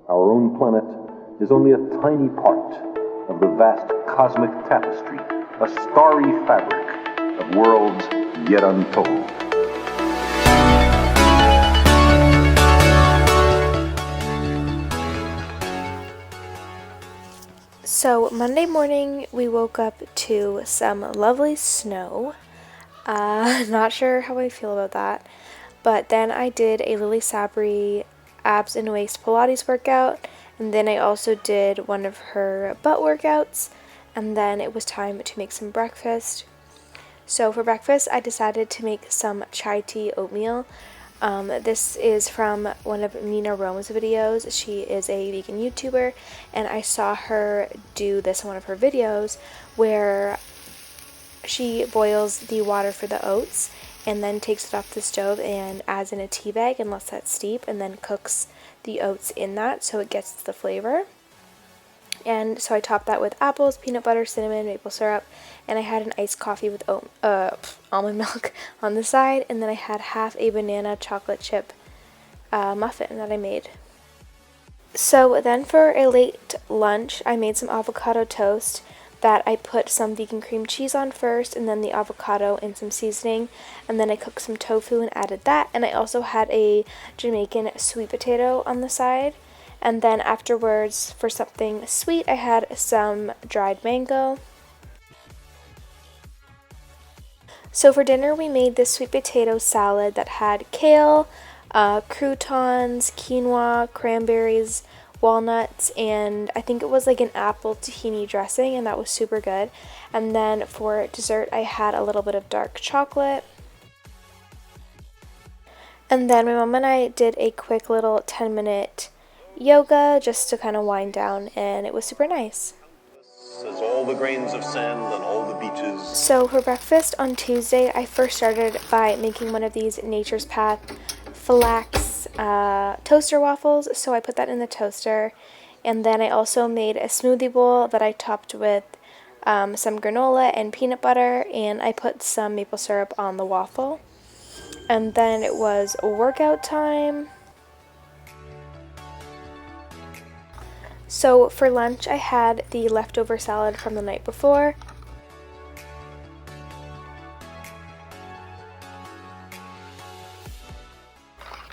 Our own planet is only a tiny part of the vast cosmic tapestry, a starry fabric of worlds yet untold. So Monday morning we woke up to some lovely snow. Not sure how I feel about that. But then I did a Lily Sabri abs and waist Pilates workout, and then I also did one of her butt workouts, and then it was time to make some breakfast. So for breakfast, I decided to make some chai tea oatmeal. This is from one of Nina Rome's videos. She is a vegan YouTuber, and I saw her do this in one of her videos where she boils the water for the oats and then takes it off the stove and adds in a tea bag and lets that steep and then cooks the oats in that so it gets the flavor. And so I topped that with apples, peanut butter, cinnamon, maple syrup, and I had an iced coffee with almond milk on the side, and then I had half a banana chocolate chip muffin that I made. So then for a late lunch, I made some avocado toast that I put some vegan cream cheese on first, and then the avocado and some seasoning, and then I cooked some tofu and added that, and I also had a Jamaican sweet potato on the side. And then afterwards, for something sweet, I had some dried mango. So for dinner, we made this sweet potato salad that had kale, croutons, quinoa, cranberries, walnuts, and I think it was like an apple tahini dressing, and that was super good. And then for dessert, I had a little bit of dark chocolate. And then my mom and I did a quick little 10-minute yoga just to kind of wind down, and it was super nice. As all the grains of sand on all the beaches. So for breakfast on Tuesday, I first started by making one of these Nature's Path flax toaster waffles. So I put that in the toaster, and then I also made a smoothie bowl that I topped with some granola and peanut butter, and I put some maple syrup on the waffle. And then it was workout time. So for lunch, I had the leftover salad from the night before.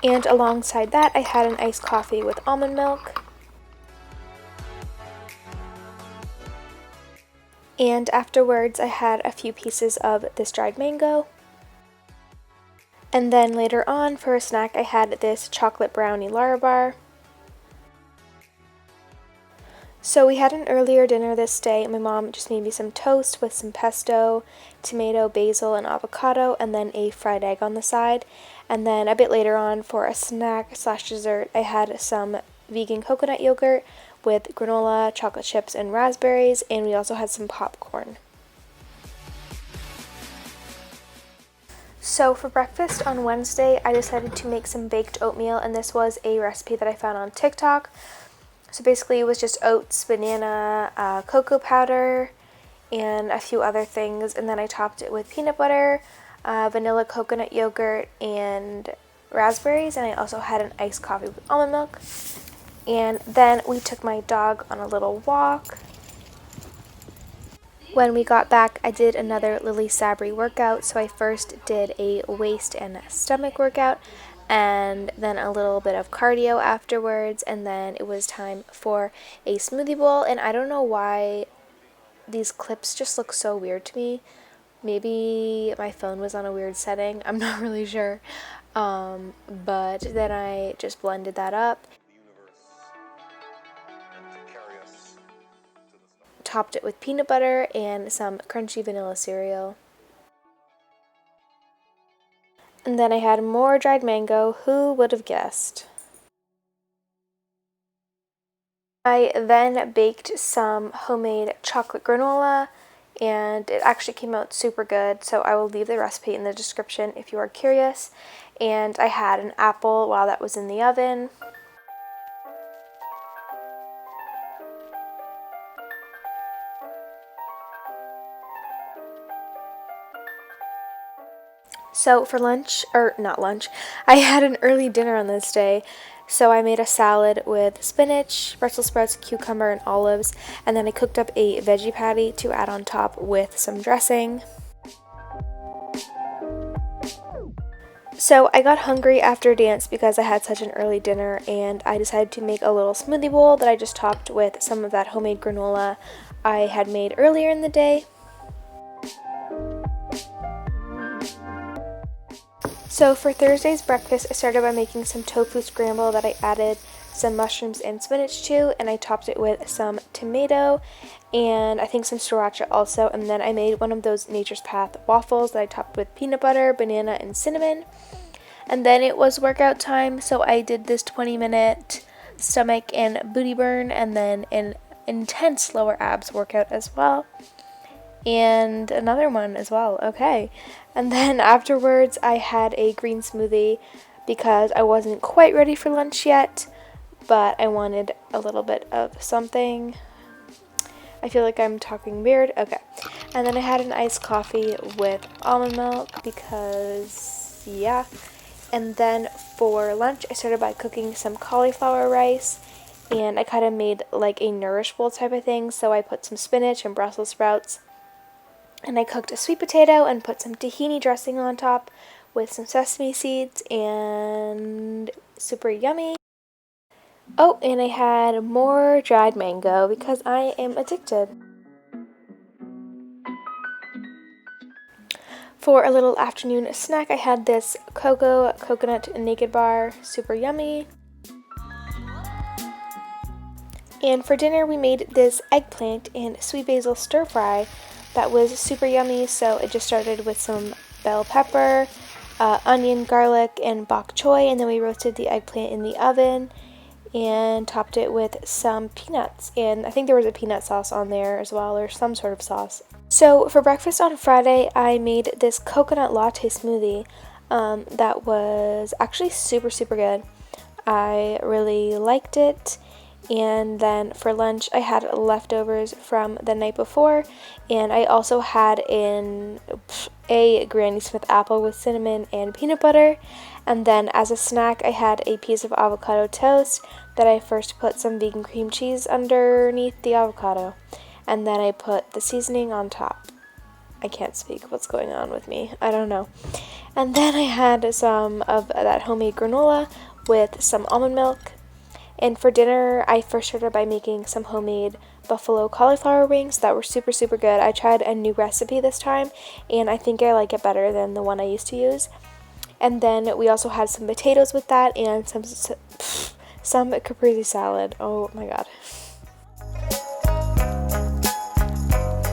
And alongside that, I had an iced coffee with almond milk. And afterwards, I had a few pieces of this dried mango. And then later on, for a snack, I had this chocolate brownie Larabar. So we had an earlier dinner this day. My mom just made me some toast with some pesto, tomato, basil, and avocado, and then a fried egg on the side. And then a bit later on, for a snack / dessert, I had some vegan coconut yogurt with granola, chocolate chips, and raspberries, and we also had some popcorn. So for breakfast on Wednesday, I decided to make some baked oatmeal, and this was a recipe that I found on TikTok. So basically it was just oats, banana, cocoa powder, and a few other things, and then I topped it with peanut butter, vanilla coconut yogurt, and raspberries, and I also had an iced coffee with almond milk. And then we took my dog on a little walk. When we got back, I did another Lily Sabri workout. So I first did a waist and stomach workout, and then a little bit of cardio afterwards, and then it was time for a smoothie bowl. And I don't know why these clips just look so weird to me. Maybe my phone was on a weird setting, I'm not really sure. But then I just blended that up, topped it with peanut butter and some crunchy vanilla cereal. And then I had more dried mango. Who would have guessed? I then baked some homemade chocolate granola, and it actually came out super good, so I will leave the recipe in the description if you are curious. And I had an apple while that was in the oven. So for lunch, or not lunch, I had an early dinner on this day. So I made a salad with spinach, Brussels sprouts, cucumber, and olives, and then I cooked up a veggie patty to add on top with some dressing. So I got hungry after dance because I had such an early dinner, and I decided to make a little smoothie bowl that I just topped with some of that homemade granola I had made earlier in the day. So for Thursday's breakfast, I started by making some tofu scramble that I added some mushrooms and spinach to, and I topped it with some tomato and I think some sriracha also, and then I made one of those Nature's Path waffles that I topped with peanut butter, banana, and cinnamon. And then it was workout time, so I did this 20-minute stomach and booty burn and then an intense lower abs workout as well. And another one as well, okay. And then afterwards I had a green smoothie because I wasn't quite ready for lunch yet, but I wanted a little bit of something. I feel like I'm talking weird, okay. And then I had an iced coffee with almond milk because, yeah. And then for lunch I started by cooking some cauliflower rice, and I kind of made like a nourish bowl type of thing, so I put some spinach and Brussels sprouts. And I cooked a sweet potato and put some tahini dressing on top with some sesame seeds, and super yummy. Oh, and I had more dried mango because I am addicted. For a little afternoon snack, I had this cocoa coconut naked bar, super yummy. And for dinner, we made this eggplant and sweet basil stir fry that was super yummy. So it just started with some bell pepper, onion, garlic, and bok choy, and then we roasted the eggplant in the oven and topped it with some peanuts, and I think there was a peanut sauce on there as well, or some sort of sauce. So for breakfast on Friday, I made this coconut latte smoothie that was actually super good. I really liked it. And then for lunch, I had leftovers from the night before, and I also had a Granny Smith apple with cinnamon and peanut butter. And then as a snack, I had a piece of avocado toast that I first put some vegan cream cheese underneath the avocado, and then I put the seasoning on top. I can't speak. What's going on with me? I don't know. And then I had some of that homemade granola with some almond milk. And for dinner, I first started by making some homemade buffalo cauliflower wings that were super good. I tried a new recipe this time, and I think I like it better than the one I used to use. And then we also had some potatoes with that and some caprese salad. Oh my god.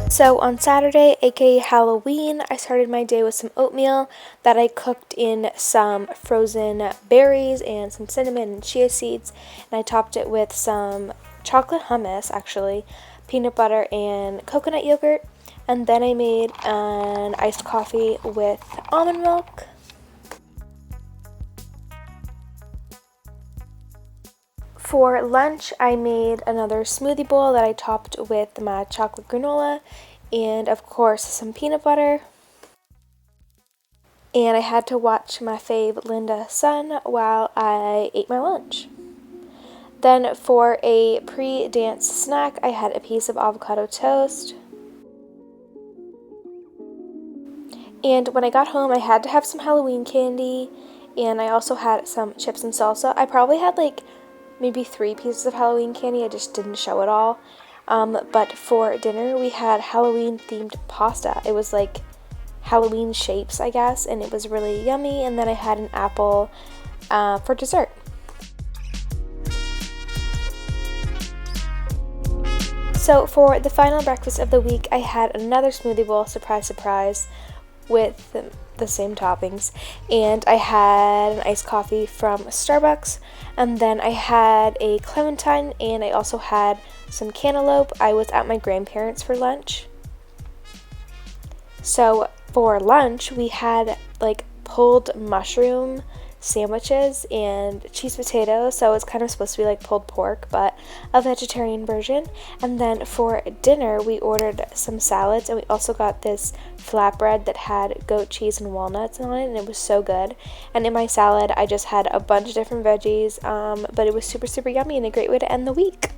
So on Saturday, aka Halloween, I started my day with some oatmeal that I cooked in some frozen berries and some cinnamon and chia seeds, and I topped it with some chocolate hummus, actually, peanut butter and coconut yogurt, and then I made an iced coffee with almond milk. For lunch, I made another smoothie bowl that I topped with my chocolate granola and, of course, some peanut butter. And I had to watch my fave Linda Sun while I ate my lunch. Then for a pre-dance snack, I had a piece of avocado toast. And when I got home, I had to have some Halloween candy, and I also had some chips and salsa. I probably had maybe 3 pieces of Halloween candy. I just didn't show it all. But for dinner, we had Halloween-themed pasta. It was like Halloween shapes, I guess, and it was really yummy. And then I had an apple for dessert. So for the final breakfast of the week, I had another smoothie bowl, surprise, with the same toppings, and I had an iced coffee from Starbucks, and then I had a clementine, and I also had some cantaloupe. I was at my grandparents' for lunch. So for lunch, we had pulled mushroom sandwiches and cheese potatoes, so it's kind of supposed to be like pulled pork, but a vegetarian version. And then for dinner, we ordered some salads, and we also got this flatbread that had goat cheese and walnuts on it, and it was so good. And in my salad, I just had a bunch of different veggies, but it was super, super yummy and a great way to end the week.